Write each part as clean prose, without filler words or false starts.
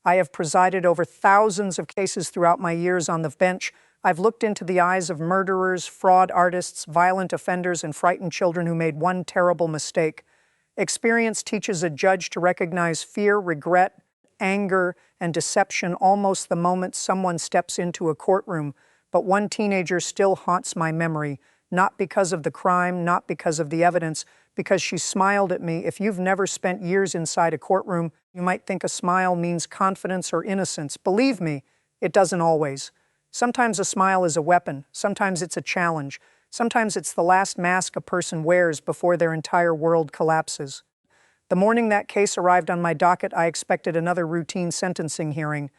I have presided over thousands of cases throughout my years on the bench. I've looked into the eyes of murderers, fraud artists, violent offenders, and frightened children who made one terrible mistake. Experience teaches a judge to recognize fear, regret, anger, and deception almost the moment someone steps into a courtroom, but one teenager still haunts my memory, not because of the crime, not because of the evidence, because she smiled at me. If you've never spent years inside a courtroom, you might think a smile means confidence or innocence. Believe me, it doesn't always. Sometimes a smile is a weapon, sometimes it's a challenge, sometimes it's the last mask a person wears before their entire world collapses. The morning that case arrived on my docket, I expected another routine sentencing hearing.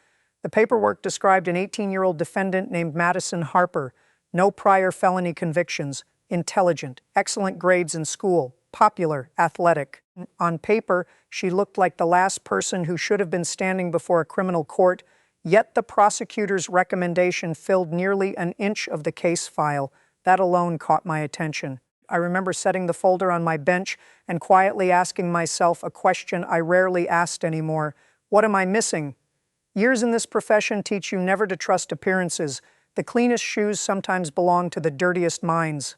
The paperwork described an 18-year-old defendant named Madison Harper, no prior felony convictions, intelligent, excellent grades in school, popular, athletic. On paper, she looked like the last person who should have been standing before a criminal court, yet the prosecutor's recommendation filled nearly an inch of the case file. That alone caught my attention. I remember setting the folder on my bench and quietly asking myself a question I rarely asked anymore. What am I missing? Years in this profession teach you never to trust appearances. The cleanest shoes sometimes belong to the dirtiest minds.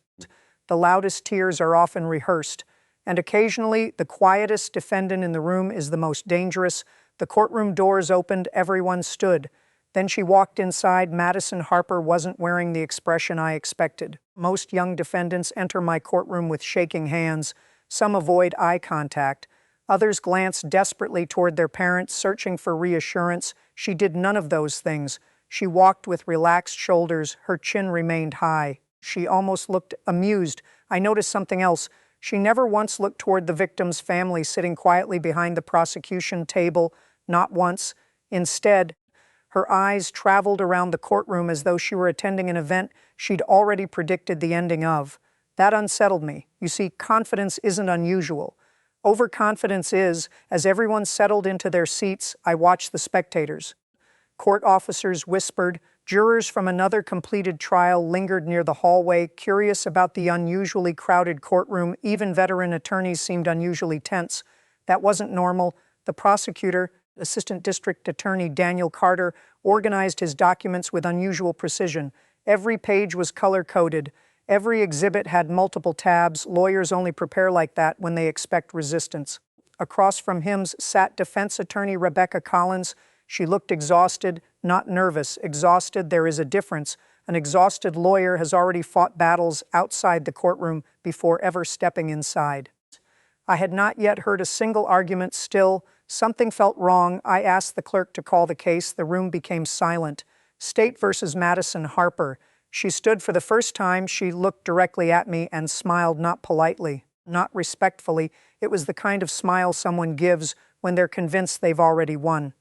The loudest tears are often rehearsed. And occasionally, the quietest defendant in the room is the most dangerous. The courtroom doors opened, everyone stood. Then she walked inside. Madison Harper wasn't wearing the expression I expected. Most young defendants enter my courtroom with shaking hands. Some avoid eye contact. Others glance desperately toward their parents, searching for reassurance. She did none of those things. She walked with relaxed shoulders. Her chin remained high. She almost looked amused. I noticed something else. She never once looked toward the victim's family sitting quietly behind the prosecution table. Not once. Instead, her eyes traveled around the courtroom as though she were attending an event she'd already predicted the ending of. That unsettled me. You see, confidence isn't unusual. Overconfidence is. As everyone settled into their seats, I watched the spectators. Court officers whispered. Jurors from another completed trial lingered near the hallway, curious about the unusually crowded courtroom. Even veteran attorneys seemed unusually tense. That wasn't normal. The prosecutor, Assistant District Attorney Daniel Carter, organized his documents with unusual precision. Every page was color-coded. Every exhibit had multiple tabs. Lawyers only prepare like that when they expect resistance. Across from him sat defense attorney Rebecca Collins. She looked exhausted, not nervous. Exhausted, there is a difference. An exhausted lawyer has already fought battles outside the courtroom before ever stepping inside. I had not yet heard a single argument. Still, something felt wrong. I asked the clerk to call the case. The room became silent. State versus Madison Harper. She stood for the first time. She looked directly at me and smiled, not politely, not respectfully. It was the kind of smile someone gives when they're convinced they've already won.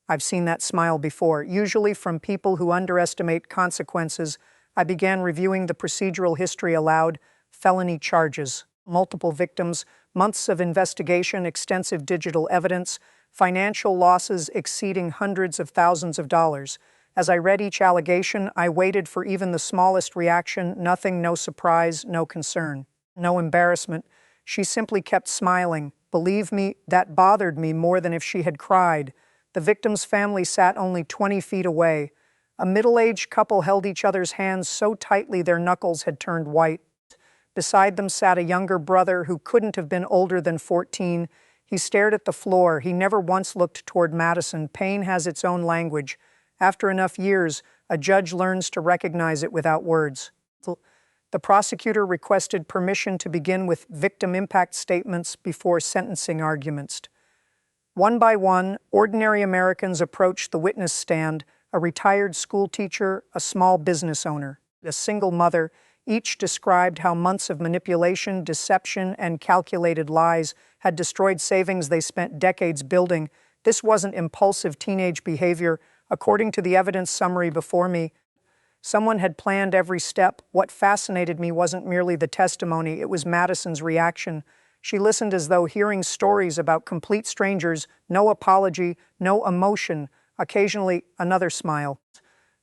I've seen that smile before, usually from people who underestimate consequences. I began reviewing the procedural history aloud. Felony charges, multiple victims, months of investigation, extensive digital evidence, financial losses exceeding hundreds of thousands of dollars. As I read each allegation, I waited for even the smallest reaction. Nothing, no surprise, no concern, no embarrassment. She simply kept smiling. Believe me, that bothered me more than if she had cried. The victim's family sat only 20 feet away. A middle-aged couple held each other's hands so tightly their knuckles had turned white. Beside them sat a younger brother who couldn't have been older than 14. He stared at the floor. He never once looked toward Madison. Pain has its own language. After enough years, a judge learns to recognize it without words. The prosecutor requested permission to begin with victim impact statements before sentencing arguments. One by one, ordinary Americans approached the witness stand: a retired school teacher, a small business owner, a single mother. Each described how months of manipulation, deception, and calculated lies had destroyed savings they spent decades building. This wasn't impulsive teenage behavior. According to the evidence summary before me, someone had planned every step. What fascinated me wasn't merely the testimony, it was Madison's reaction. She listened as though hearing stories about complete strangers, no apology, no emotion, occasionally another smile.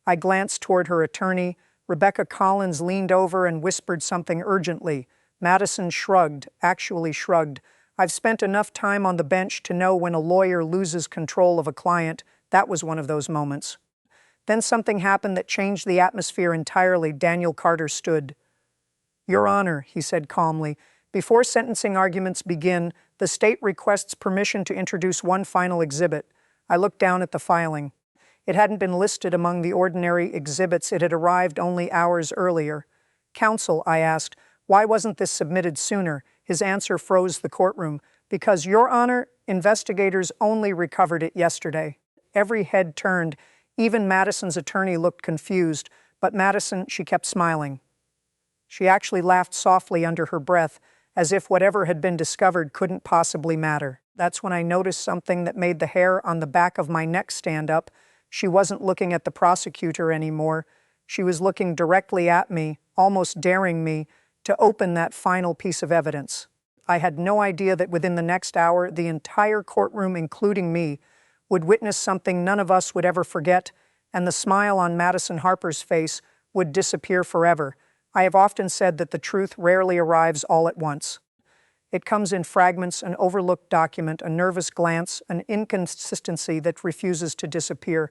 I glanced toward her attorney. Rebecca Collins leaned over and whispered something urgently. Madison shrugged, actually shrugged. I've spent enough time on the bench to know when a lawyer loses control of a client, That was one of those moments. Then something happened that changed the atmosphere entirely. Daniel Carter stood. "Your Honor," he said calmly, "before sentencing arguments begin, the state requests permission to introduce one final exhibit." I looked down at the filing. It hadn't been listed among the ordinary exhibits. It had arrived only hours earlier. "Counsel," I asked, "why wasn't this submitted sooner?" His answer froze the courtroom. "Because, Your Honor, investigators only recovered it yesterday." Every head turned. Even Madison's attorney looked confused, but Madison, she kept smiling. She actually laughed softly under her breath, as if whatever had been discovered couldn't possibly matter. That's when I noticed something that made the hair on the back of my neck stand up. She wasn't looking at the prosecutor anymore. She was looking directly at me, almost daring me to open that final piece of evidence. I had no idea that within the next hour, the entire courtroom, including me, would witness something none of us would ever forget, and the smile on Madison Harper's face would disappear forever. I have often said that the truth rarely arrives all at once. It comes in fragments, an overlooked document, a nervous glance, an inconsistency that refuses to disappear.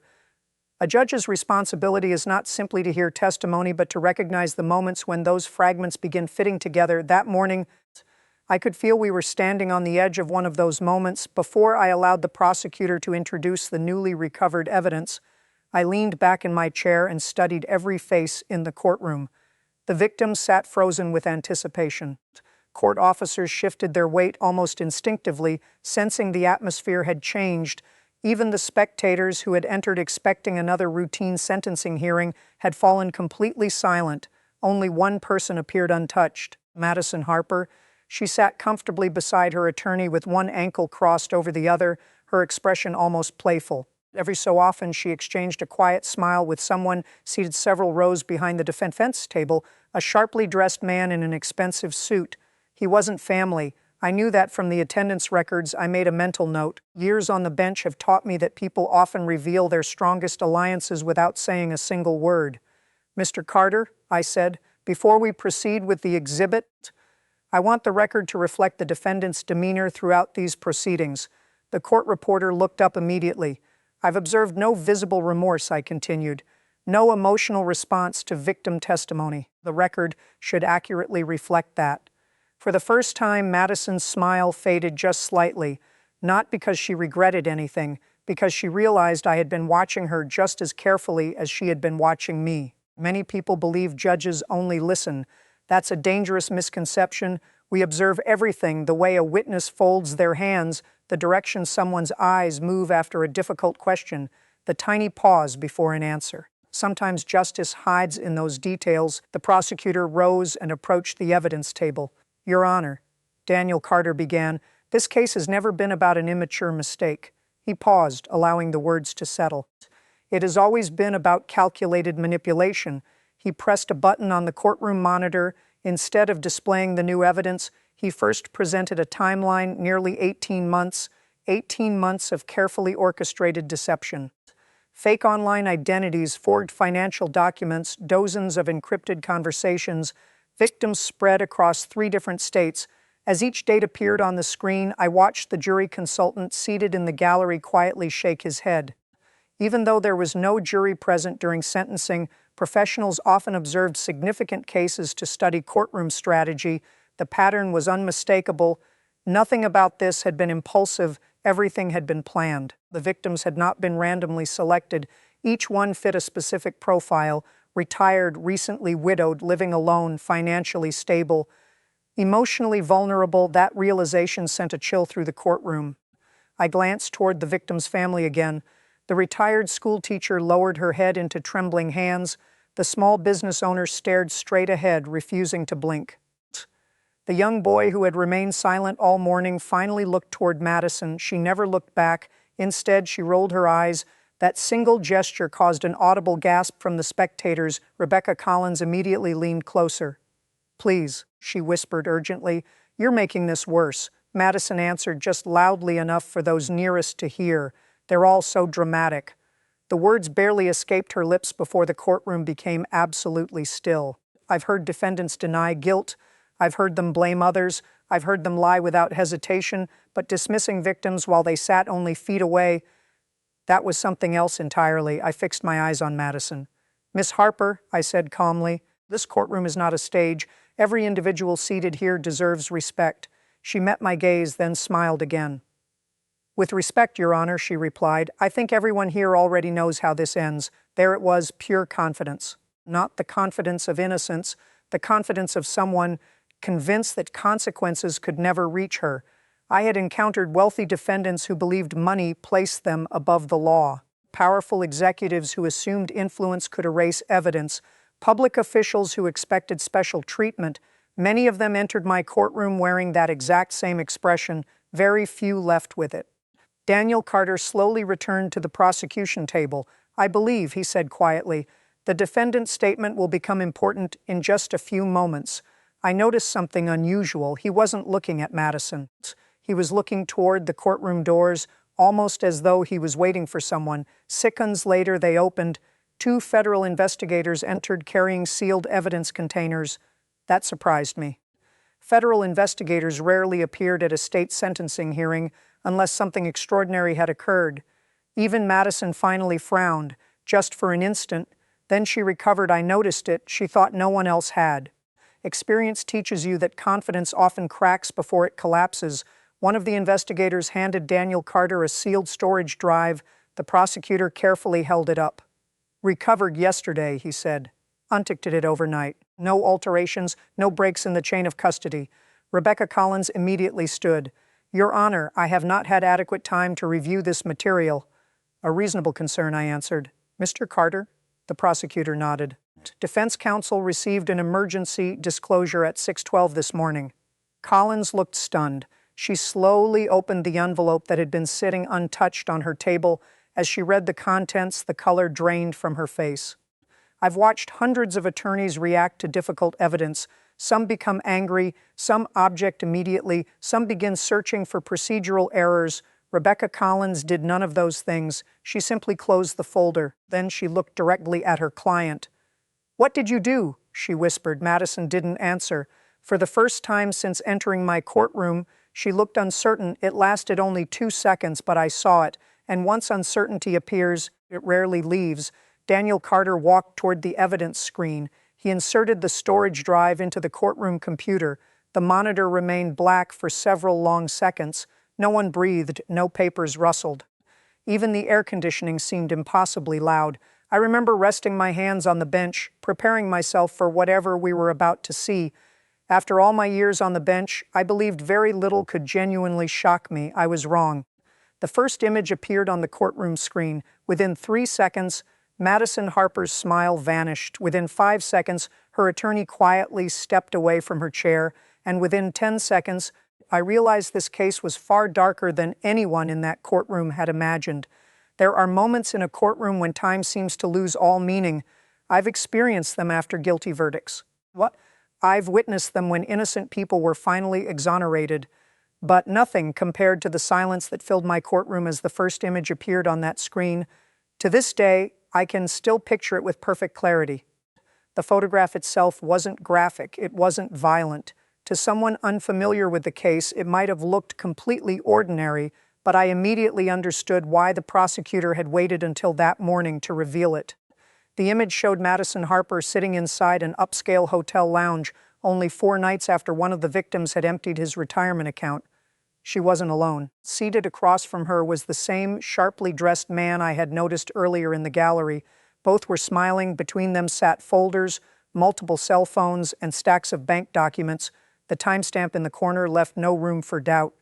A judge's responsibility is not simply to hear testimony, but to recognize the moments when those fragments begin fitting together. That morning, I could feel we were standing on the edge of one of those moments. Before I allowed the prosecutor to introduce the newly recovered evidence, I leaned back in my chair and studied every face in the courtroom. The victims sat frozen with anticipation. Court officers shifted their weight almost instinctively, sensing the atmosphere had changed. Even the spectators, who had entered expecting another routine sentencing hearing, had fallen completely silent. Only one person appeared untouched, Madison Harper. She sat comfortably beside her attorney with one ankle crossed over the other, her expression almost playful. Every so often, she exchanged a quiet smile with someone seated several rows behind the defense table, a sharply dressed man in an expensive suit. He wasn't family. I knew that from the attendance records. I made a mental note. Years on the bench have taught me that people often reveal their strongest alliances without saying a single word. "Mr. Carter," I said, "before we proceed with the exhibit, I want the record to reflect the defendant's demeanor throughout these proceedings." The court reporter looked up immediately. "I've observed no visible remorse," I continued, "no emotional response to victim testimony. The record should accurately reflect that." For the first time, Madison's smile faded just slightly, not because she regretted anything, because she realized I had been watching her just as carefully as she had been watching me. Many people believe judges only listen. That's a dangerous misconception. We observe everything: the way a witness folds their hands, the direction someone's eyes move after a difficult question, the tiny pause before an answer. Sometimes justice hides in those details. The prosecutor rose and approached the evidence table. "Your Honor," Daniel Carter began, "this case has never been about an immature mistake." He paused, allowing the words to settle. "It has always been about calculated manipulation." He pressed a button on the courtroom monitor. Instead of displaying the new evidence, he first presented a timeline: nearly 18 months, 18 months of carefully orchestrated deception. Fake online identities, forged financial documents, dozens of encrypted conversations, victims spread across 3 different states. As each date appeared on the screen, I watched the jury consultant seated in the gallery quietly shake his head. Even though there was no jury present during sentencing, professionals often observed significant cases to study courtroom strategy. The pattern was unmistakable. Nothing about this had been impulsive. Everything had been planned. The victims had not been randomly selected. Each one fit a specific profile: retired, recently widowed, living alone, financially stable, emotionally vulnerable. That realization sent a chill through the courtroom. I glanced toward the victim's family again. The retired school teacher lowered her head into trembling hands. The small business owner stared straight ahead, refusing to blink. The young boy, who had remained silent all morning, finally looked toward Madison. She never looked back. Instead, she rolled her eyes. That single gesture caused an audible gasp from the spectators. Rebecca Collins immediately leaned closer. "Please," she whispered urgently, "you're making this worse." Madison answered just loudly enough for those nearest to hear. "They're all so dramatic." The words barely escaped her lips before the courtroom became absolutely still. I've heard defendants deny guilt. I've heard them blame others. I've heard them lie without hesitation, but dismissing victims while they sat only feet away, That was something else entirely. I fixed my eyes on Madison. "Miss Harper," I said calmly, "this courtroom is not a stage. Every individual seated here deserves respect." She met my gaze, then smiled again. "With respect, Your Honor," she replied, "I think everyone here already knows how this ends." There it was, pure confidence. Not the confidence of innocence, the confidence of someone convinced that consequences could never reach her. I had encountered wealthy defendants who believed money placed them above the law, powerful executives who assumed influence could erase evidence, public officials who expected special treatment. Many of them entered my courtroom wearing that exact same expression, very few left with it. Daniel Carter slowly returned to the prosecution table. "I believe," he said quietly, "the defendant's statement will become important in just a few moments." I noticed something unusual. He wasn't looking at Madison. He was looking toward the courtroom doors, almost as though he was waiting for someone. Seconds later, they opened. 2 federal investigators entered carrying sealed evidence containers. That surprised me. Federal investigators rarely appeared at a state sentencing hearing unless something extraordinary had occurred. Even Madison finally frowned, just for an instant. Then she recovered. I noticed it. She thought no one else had. Experience teaches you that confidence often cracks before it collapses. One of the investigators handed Daniel Carter a sealed storage drive. The prosecutor carefully held it up. "Recovered yesterday," he said. "Unticked it overnight. No alterations, no breaks in the chain of custody." Rebecca Collins immediately stood. "Your Honor, I have not had adequate time to review this material." "A reasonable concern," I answered. "Mr. Carter?" The prosecutor nodded. "Defense counsel received an emergency disclosure at 6:12 this morning." Collins looked stunned. She slowly opened the envelope that had been sitting untouched on her table. As she read the contents, the color drained from her face. I've watched hundreds of attorneys react to difficult evidence. Some become angry, some object immediately, some begin searching for procedural errors. Rebecca Collins did none of those things. She simply closed the folder. Then she looked directly at her client. "What did you do?" she whispered. Madison didn't answer. For the first time since entering my courtroom, she looked uncertain. It lasted only 2 seconds, but I saw it. And once uncertainty appears, it rarely leaves. Daniel Carter walked toward the evidence screen. He inserted the storage drive into the courtroom computer. The monitor remained black for several long seconds. No one breathed, no papers rustled. Even the air conditioning seemed impossibly loud. I remember resting my hands on the bench, preparing myself for whatever we were about to see. After all my years on the bench, I believed very little could genuinely shock me. I was wrong. The first image appeared on the courtroom screen. Within 3 seconds, Madison Harper's smile vanished. Within 5 seconds, her attorney quietly stepped away from her chair. And within 10 seconds, I realized this case was far darker than anyone in that courtroom had imagined. There are moments in a courtroom when time seems to lose all meaning. I've experienced them after guilty verdicts. I've witnessed them when innocent people were finally exonerated. But nothing compared to the silence that filled my courtroom as the first image appeared on that screen. To this day, I can still picture it with perfect clarity. The photograph itself wasn't graphic, it wasn't violent. To someone unfamiliar with the case, it might have looked completely ordinary, but I immediately understood why the prosecutor had waited until that morning to reveal it. The image showed Madison Harper sitting inside an upscale hotel lounge only 4 nights after one of the victims had emptied his retirement account. She wasn't alone. Seated across from her was the same sharply dressed man I had noticed earlier in the gallery. Both were smiling. Between them sat folders, multiple cell phones, and stacks of bank documents. The timestamp in the corner left no room for doubt.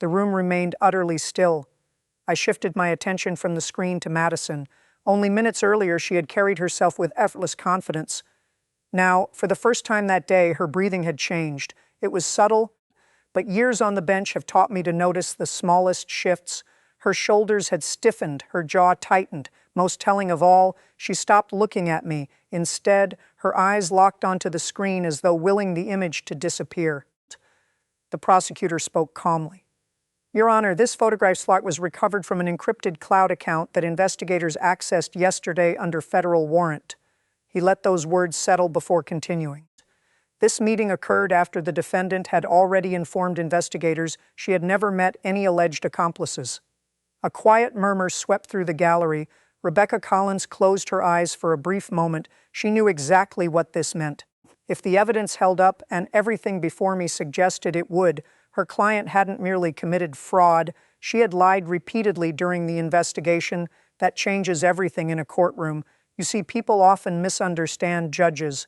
The room remained utterly still. I shifted my attention from the screen to Madison. Only minutes earlier, she had carried herself with effortless confidence. Now, for the first time that day, her breathing had changed. It was subtle, but years on the bench have taught me to notice the smallest shifts. Her shoulders had stiffened, her jaw tightened. Most telling of all, she stopped looking at me. Instead, her eyes locked onto the screen as though willing the image to disappear. The prosecutor spoke calmly. "Your Honor, this photograph slot was recovered from an encrypted cloud account that investigators accessed yesterday under federal warrant." He let those words settle before continuing. "This meeting occurred after the defendant had already informed investigators she had never met any alleged accomplices." A quiet murmur swept through the gallery. Rebecca Collins closed her eyes for a brief moment. She knew exactly what this meant. If the evidence held up, and everything before me suggested it would, her client hadn't merely committed fraud, she had lied repeatedly during the investigation. That changes everything in a courtroom. You see, people often misunderstand judges.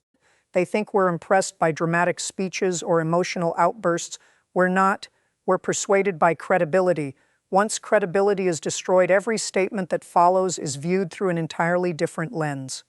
They think we're impressed by dramatic speeches or emotional outbursts. We're not. We're persuaded by credibility. Once credibility is destroyed, every statement that follows is viewed through an entirely different lens.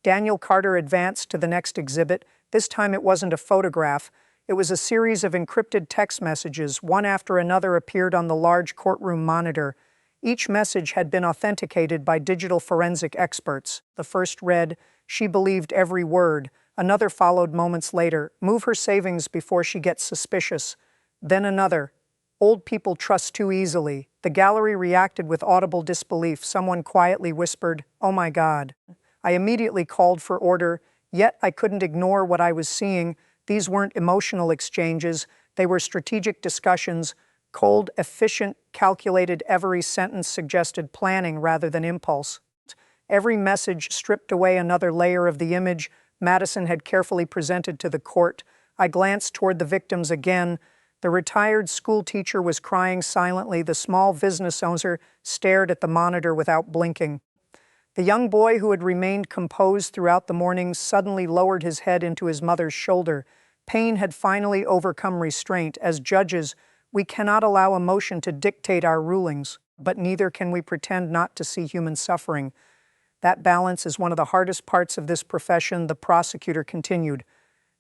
Daniel Carter advanced to the next exhibit. This time it wasn't a photograph. It was a series of encrypted text messages. One after another appeared on the large courtroom monitor. Each message had been authenticated by digital forensic experts. The first read, "She believed every word." Another followed moments later, "Move her savings before she gets suspicious." Then another, "Old people trust too easily." The gallery reacted with audible disbelief. Someone quietly whispered, "Oh my God." I immediately called for order, yet I couldn't ignore what I was seeing. These weren't emotional exchanges, they were strategic discussions, cold, efficient, calculated. Every sentence suggested planning rather than impulse. Every message stripped away another layer of the image Madison had carefully presented to the court. I glanced toward the victims again. The retired school teacher was crying silently. The small business owner stared at the monitor without blinking. The young boy who had remained composed throughout the morning suddenly lowered his head into his mother's shoulder. Pain had finally overcome restraint. As judges, we cannot allow emotion to dictate our rulings, but neither can we pretend not to see human suffering. That balance is one of the hardest parts of this profession, the prosecutor continued.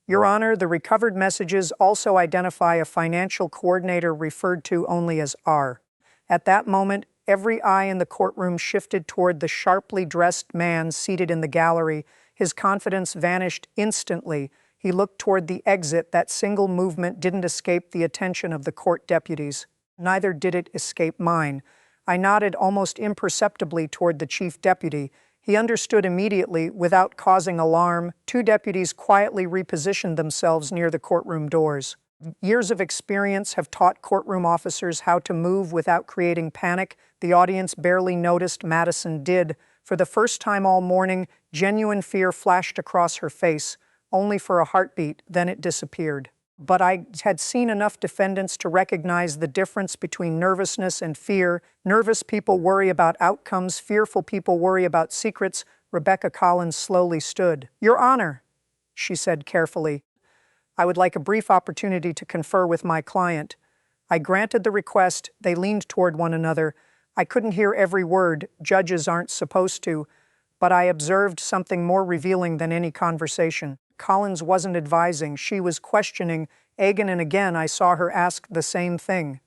Your Honor, the recovered messages also identify a financial coordinator referred to only as R. At that moment, every eye in the courtroom shifted toward the sharply dressed man seated in the gallery. His confidence vanished instantly. He looked toward the exit. That single movement didn't escape the attention of the court deputies. Neither did it escape mine. I nodded almost imperceptibly toward the chief deputy. He understood immediately, without causing alarm. Two deputies quietly repositioned themselves near the courtroom doors. Years of experience have taught courtroom officers how to move without creating panic. The audience barely noticed. Madison did. For the first time all morning, genuine fear flashed across her face, only for a heartbeat, then it disappeared. But I had seen enough defendants to recognize the difference between nervousness and fear. Nervous people worry about outcomes. Fearful people worry about secrets. Rebecca Collins slowly stood. Your Honor, she said carefully, I would like a brief opportunity to confer with my client. I granted the request. They leaned toward one another. I couldn't hear every word. Judges aren't supposed to. But I observed something more revealing than any conversation. Collins wasn't advising. She was questioning. Again and again I saw her ask the same thing.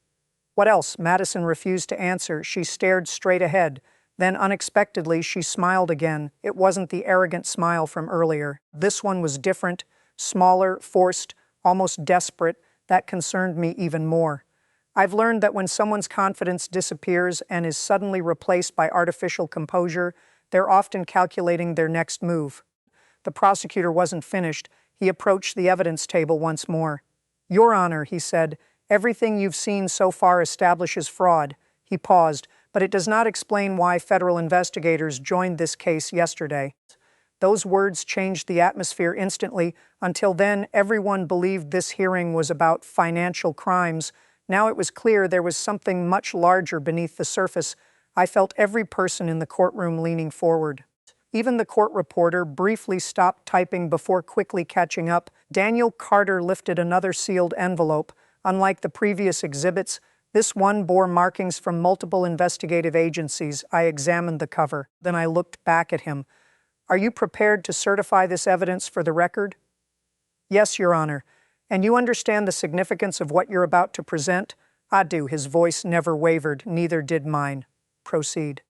What else? Madison refused to answer. She stared straight ahead. Then unexpectedly she smiled again. It wasn't the arrogant smile from earlier. This one was different. Smaller, forced, almost desperate. That concerned me even more. I've learned that when someone's confidence disappears and is suddenly replaced by artificial composure, they're often calculating their next move. The prosecutor wasn't finished. He approached the evidence table once more. Your Honor, he said, everything you've seen so far establishes fraud. He paused, but it does not explain why federal investigators joined this case yesterday. Those words changed the atmosphere instantly. Until then, everyone believed this hearing was about financial crimes. Now it was clear there was something much larger beneath the surface. I felt every person in the courtroom leaning forward. Even the court reporter briefly stopped typing before quickly catching up. Daniel Carter lifted another sealed envelope. Unlike the previous exhibits, this one bore markings from multiple investigative agencies. I examined the cover. Then I looked back at him. Are you prepared to certify this evidence for the record? Yes, Your Honor. And you understand the significance of what you're about to present? I do. His voice never wavered. Neither did mine. Proceed.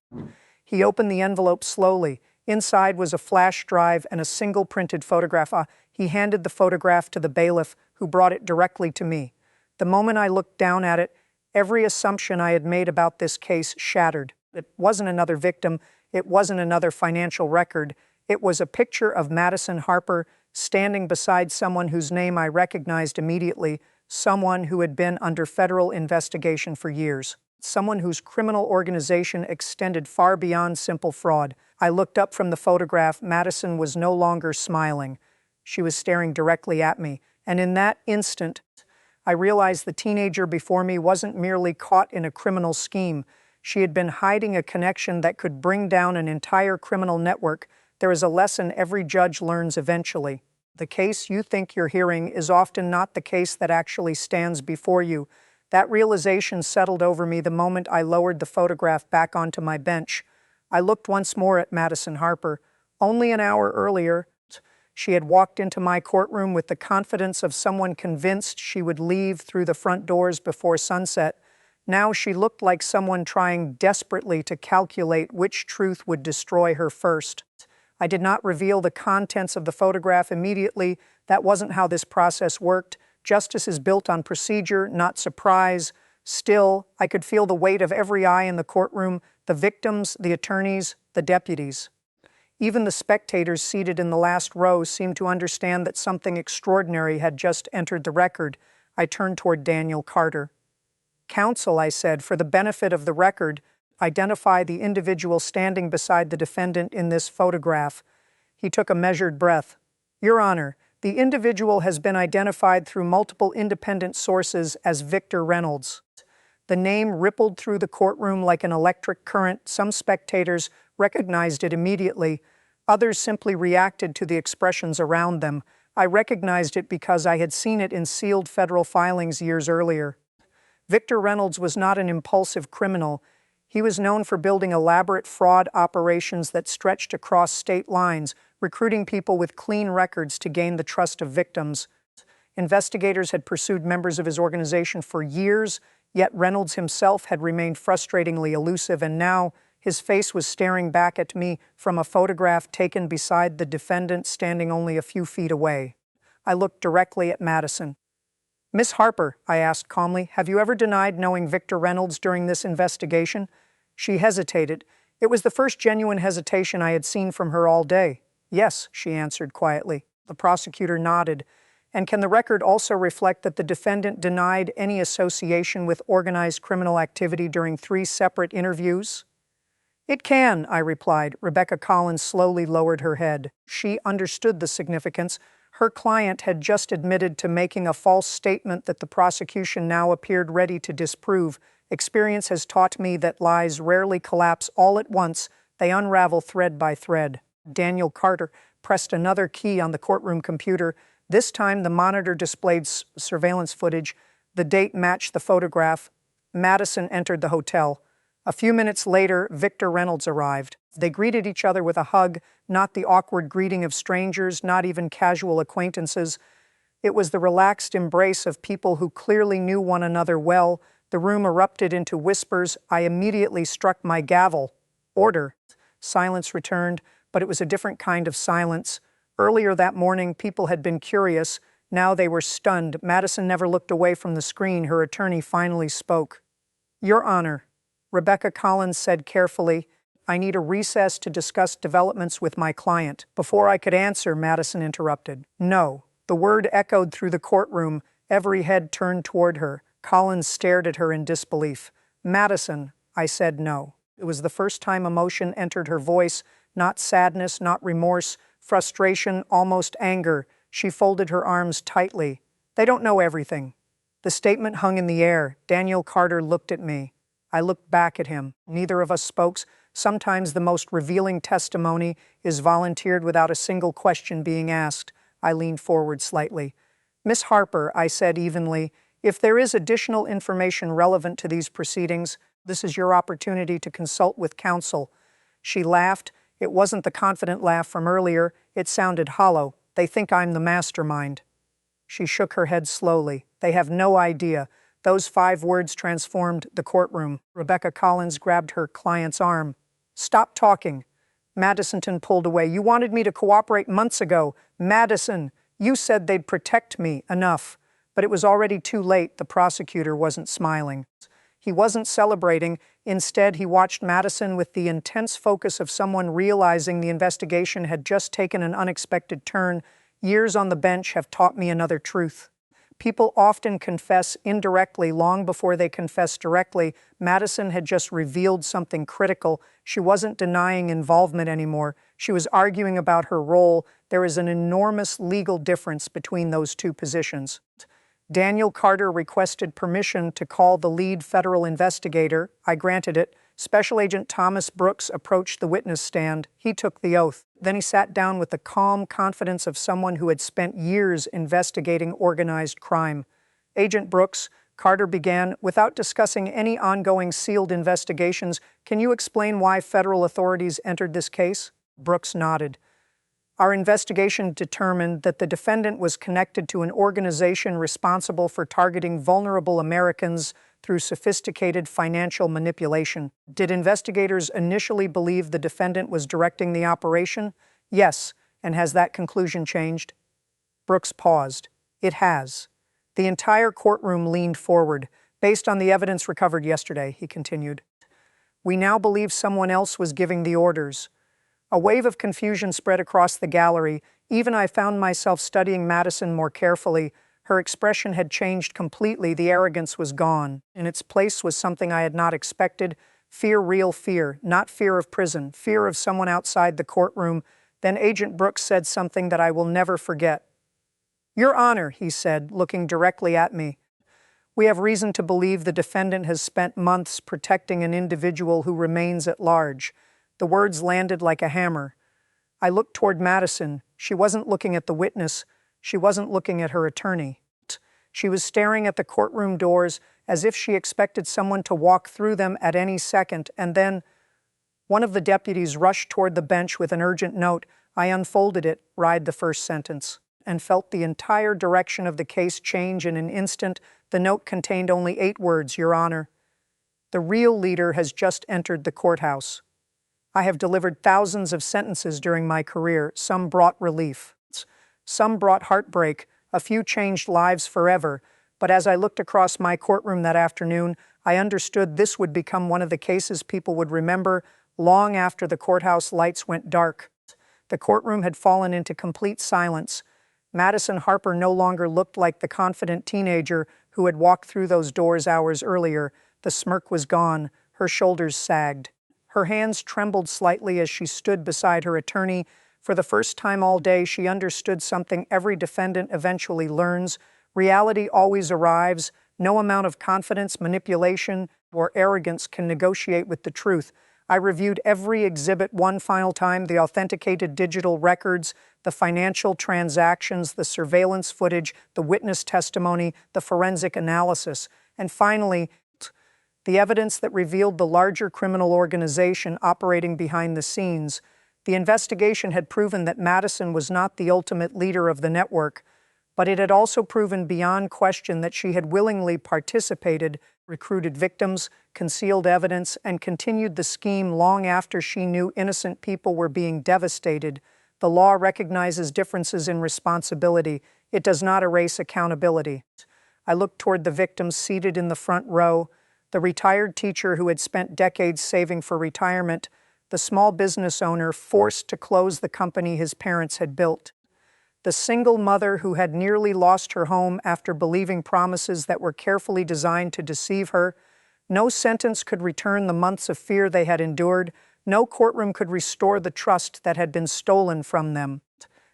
He opened the envelope slowly. Inside was a flash drive and a single printed photograph. He handed the photograph to the bailiff, who brought it directly to me. The moment I looked down at it, every assumption I had made about this case shattered. It wasn't another victim. It wasn't another financial record. It was a picture of Madison Harper standing beside someone whose name I recognized immediately, someone who had been under federal investigation for years. someone whose criminal organization extended far beyond simple fraud. I looked up from the photograph. Madison was no longer smiling. She was staring directly at me, and in that instant, I realized the teenager before me wasn't merely caught in a criminal scheme. She had been hiding a connection that could bring down an entire criminal network. There is a lesson every judge learns eventually. The case you think you're hearing is often not the case that actually stands before you. That realization settled over me the moment I lowered the photograph back onto my bench. I looked once more at Madison Harper. Only an hour earlier, she had walked into my courtroom with the confidence of someone convinced she would leave through the front doors before sunset. Now she looked like someone trying desperately to calculate which truth would destroy her first. I did not reveal the contents of the photograph immediately. That wasn't how this process worked. Justice is built on procedure, not surprise. Still, I could feel the weight of every eye in the courtroom, the victims, the attorneys, the deputies. Even the spectators seated in the last row seemed to understand that something extraordinary had just entered the record. I turned toward Daniel Carter. "Counsel," I said, "for the benefit of the record, identify the individual standing beside the defendant in this photograph." He took a measured breath. "Your Honor, the individual has been identified through multiple independent sources as Victor Reynolds." The name rippled through the courtroom like an electric current. Some spectators recognized it immediately. Others simply reacted to the expressions around them. I recognized it because I had seen it in sealed federal filings years earlier. Victor Reynolds was not an impulsive criminal. He was known for building elaborate fraud operations that stretched across state lines, recruiting people with clean records to gain the trust of victims. Investigators had pursued members of his organization for years, yet Reynolds himself had remained frustratingly elusive, and now his face was staring back at me from a photograph taken beside the defendant standing only a few feet away. I looked directly at Madison. "Miss Harper," I asked calmly, "have you ever denied knowing Victor Reynolds during this investigation?" She hesitated. It was the first genuine hesitation I had seen from her all day. "Yes," she answered quietly. The prosecutor nodded. "And can the record also reflect that the defendant denied any association with organized criminal activity during 3 separate interviews?" "It can," I replied. Rebecca Collins slowly lowered her head. She understood the significance. Her client had just admitted to making a false statement that the prosecution now appeared ready to disprove. Experience has taught me that lies rarely collapse all at once. They unravel thread by thread. Daniel Carter pressed another key on the courtroom computer. This time the monitor displayed surveillance footage. The date matched the photograph. Madison entered the hotel. A few minutes later, Victor Reynolds arrived. They greeted each other with a hug, not the awkward greeting of strangers, not even casual acquaintances. It was the relaxed embrace of people who clearly knew one another well. The room erupted into whispers. I immediately struck my gavel. "Order." Silence returned, but it was a different kind of silence. Earlier that morning, people had been curious. Now they were stunned. Madison never looked away from the screen. Her attorney finally spoke. "Your Honor," Rebecca Collins said carefully, "I need a recess to discuss developments with my client." Before I could answer, Madison interrupted. "No." The word echoed through the courtroom. Every head turned toward her. Collins stared at her in disbelief. "Madison," I said no. It was the first time emotion entered her voice, not sadness, not remorse, frustration, almost anger. She folded her arms tightly. "They don't know everything." The statement hung in the air. Daniel Carter looked at me. I looked back at him. Neither of us spoke. Sometimes the most revealing testimony is volunteered without a single question being asked. I leaned forward slightly. "Miss Harper," I said evenly, "if there is additional information relevant to these proceedings, this is your opportunity to consult with counsel." She laughed. It wasn't the confident laugh from earlier. It sounded hollow. "They think I'm the mastermind." She shook her head slowly. "They have no idea." Those 5 words transformed the courtroom. Rebecca Collins grabbed her client's arm. "Stop talking." Madison pulled away. "You wanted me to cooperate months ago." "Madison, you said they'd protect me." "Enough." But it was already too late. The prosecutor wasn't smiling. He wasn't celebrating. Instead, he watched Madison with the intense focus of someone realizing the investigation had just taken an unexpected turn. Years on the bench have taught me another truth. People often confess indirectly long before they confess directly. Madison had just revealed something critical. She wasn't denying involvement anymore. She was arguing about her role. There is an enormous legal difference between those two positions. Daniel Carter requested permission to call the lead federal investigator. I granted it. Special Agent Thomas Brooks approached the witness stand. He took the oath. Then he sat down with the calm confidence of someone who had spent years investigating organized crime. Agent Brooks, Carter began, without discussing any ongoing sealed investigations, can you explain why federal authorities entered this case? Brooks nodded. Our investigation determined that the defendant was connected to an organization responsible for targeting vulnerable Americans through sophisticated financial manipulation. Did investigators initially believe the defendant was directing the operation? Yes. And has that conclusion changed? Brooks paused. It has. The entire courtroom leaned forward. Based on the evidence recovered yesterday, he continued, we now believe someone else was giving the orders. A wave of confusion spread across the gallery. Even I found myself studying Madison more carefully. Her expression had changed completely. The arrogance was gone. In its place was something I had not expected. Fear, real fear, not fear of prison, fear of someone outside the courtroom. Then Agent Brooks said something that I will never forget. Your Honor, he said, looking directly at me, we have reason to believe the defendant has spent months protecting an individual who remains at large. The words landed like a hammer. I looked toward Madison. She wasn't looking at the witness. She wasn't looking at her attorney. She was staring at the courtroom doors as if she expected someone to walk through them at any second, and then one of the deputies rushed toward the bench with an urgent note. I unfolded it, read the first sentence, and felt the entire direction of the case change in an instant. The note contained only 8 words, Your Honor. The real leader has just entered the courthouse. I have delivered thousands of sentences during my career. Some brought relief. Some brought heartbreak. A few changed lives forever. But as I looked across my courtroom that afternoon, I understood this would become one of the cases people would remember long after the courthouse lights went dark. The courtroom had fallen into complete silence. Madison Harper no longer looked like the confident teenager who had walked through those doors hours earlier. The smirk was gone. Her shoulders sagged. Her hands trembled slightly as she stood beside her attorney. For the first time all day, she understood something every defendant eventually learns. Reality always arrives. No amount of confidence, manipulation, or arrogance can negotiate with the truth. I reviewed every exhibit one final time, the authenticated digital records, the financial transactions, the surveillance footage, the witness testimony, the forensic analysis, and finally, the evidence that revealed the larger criminal organization operating behind the scenes. The investigation had proven that Madison was not the ultimate leader of the network, but it had also proven beyond question that she had willingly participated, recruited victims, concealed evidence, and continued the scheme long after she knew innocent people were being devastated. The law recognizes differences in responsibility. It does not erase accountability. I looked toward the victims seated in the front row, the retired teacher who had spent decades saving for retirement, the small business owner forced to close the company his parents had built, the single mother who had nearly lost her home after believing promises that were carefully designed to deceive her. No sentence could return the months of fear they had endured. No courtroom could restore the trust that had been stolen from them.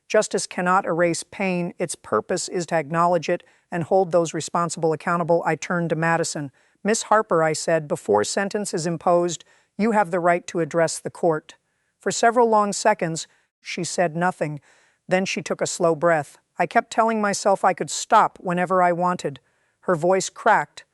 Justice cannot erase pain. Its purpose is to acknowledge it and hold those responsible accountable. I turned to Madison. Miss Harper, I said, before sentence is imposed, you have the right to address the court. For several long seconds, she said nothing. Then she took a slow breath. I kept telling myself I could stop whenever I wanted. Her voice cracked.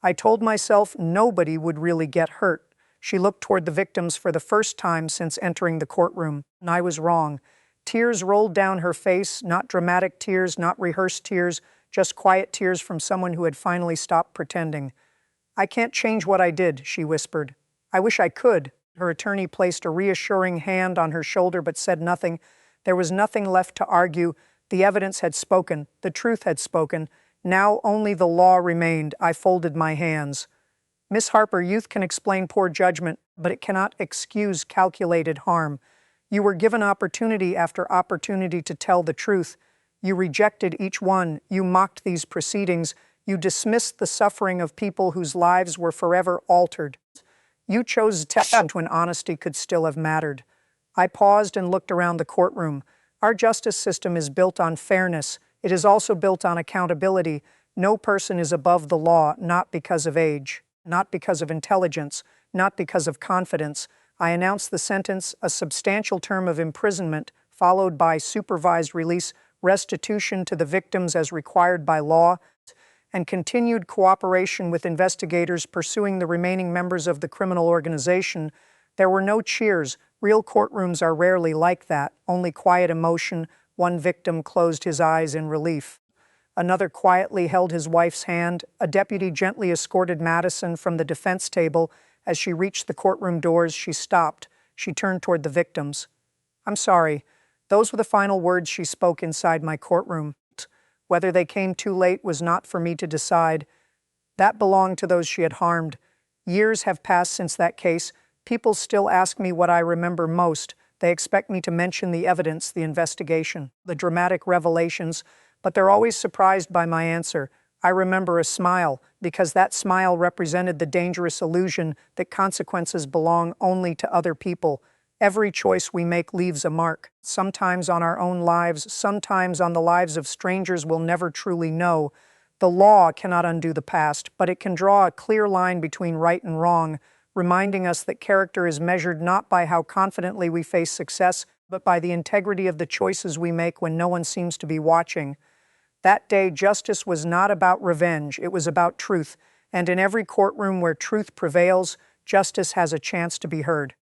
I told myself nobody would really get hurt. She looked toward the victims for the first time since entering the courtroom, and I was wrong. Tears rolled down her face, not dramatic tears, not rehearsed tears, just quiet tears from someone who had finally stopped pretending. I can't change what I did, she whispered. I wish I could. Her attorney placed a reassuring hand on her shoulder but said nothing. There was nothing left to argue. The evidence had spoken. The truth had spoken. Now only the law remained. I folded my hands. Miss Harper, youth can explain poor judgment, but it cannot excuse calculated harm. You were given opportunity after opportunity to tell the truth. You rejected each one. You mocked these proceedings. You dismissed the suffering of people whose lives were forever altered. You chose temperament when honesty could still have mattered. I paused and looked around the courtroom. Our justice system is built on fairness. It is also built on accountability. No person is above the law, not because of age, not because of intelligence, not because of confidence. I announced the sentence, a substantial term of imprisonment, followed by supervised release, restitution to the victims as required by law, and continued cooperation with investigators pursuing the remaining members of the criminal organization. There were no cheers. Real courtrooms are rarely like that, only quiet emotion. One victim closed his eyes in relief. Another quietly held his wife's hand. A deputy gently escorted Madison from the defense table. As she reached the courtroom doors, she stopped. She turned toward the victims. "I'm sorry." Those were the final words she spoke inside my courtroom. Whether they came too late was not for me to decide. That belonged to those she had harmed. Years have passed since that case. People still ask me what I remember most. They expect me to mention the evidence, the investigation, the dramatic revelations, but they're always surprised by my answer. I remember a smile, because that smile represented the dangerous illusion that consequences belong only to other people. Every choice we make leaves a mark, sometimes on our own lives, sometimes on the lives of strangers we'll never truly know. The law cannot undo the past, but it can draw a clear line between right and wrong, reminding us that character is measured not by how confidently we face success, but by the integrity of the choices we make when no one seems to be watching. That day, justice was not about revenge, it was about truth, and in every courtroom where truth prevails, justice has a chance to be heard.